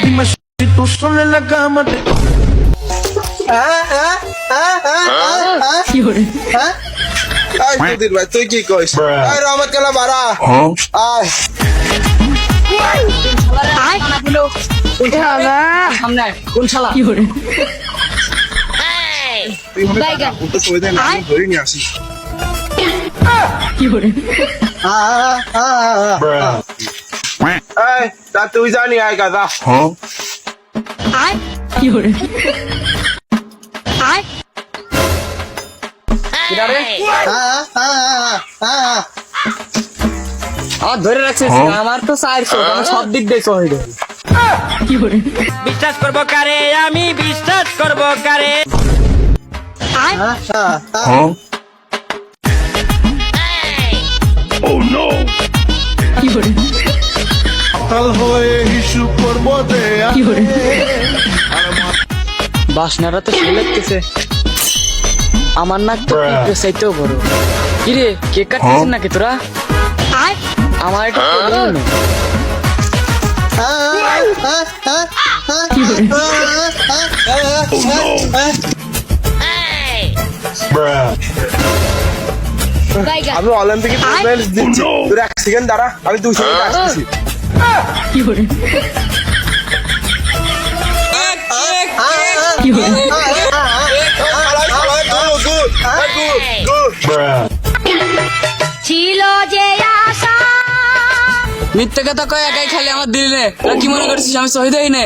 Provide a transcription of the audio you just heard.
Dime si tú sola en la cama te... আয় তুই ভাই তুই কি কইস আয় রহমত কালা মারা আয় সামনে কোন শালা তুই মনে কর উল্টো কই দে না আমি ধরে নিয়ে আসি আয় তা তুই জানি আয় গাদা আমার ধরে রাখছিস আমার তো 400 আমি সব দিক দিয়ে চলে যাই বিশ্বাস করবো কারে আমি বিশ্বাস করবো কারে Tal হয়ে হিসু করবো দে বাসনাটা তো শুনে লাগতেছে আমার নাক তো পিঁপড়ে চাইতেও বড় কিরে কেক কাটছিস নাকি তোরা আমার এটা প্রবলেম নেই আমি অলিম্পিকে মেডেল দিচ্ছি তোর 1 সেকেন্ড দাঁড়া আমি 2 সেকেন্ড আসছি ছিল যে আশা মিথ্যে কথা কয় একাই খালি আমার দিলে কি মনে করছিস আমি শহীদ হই না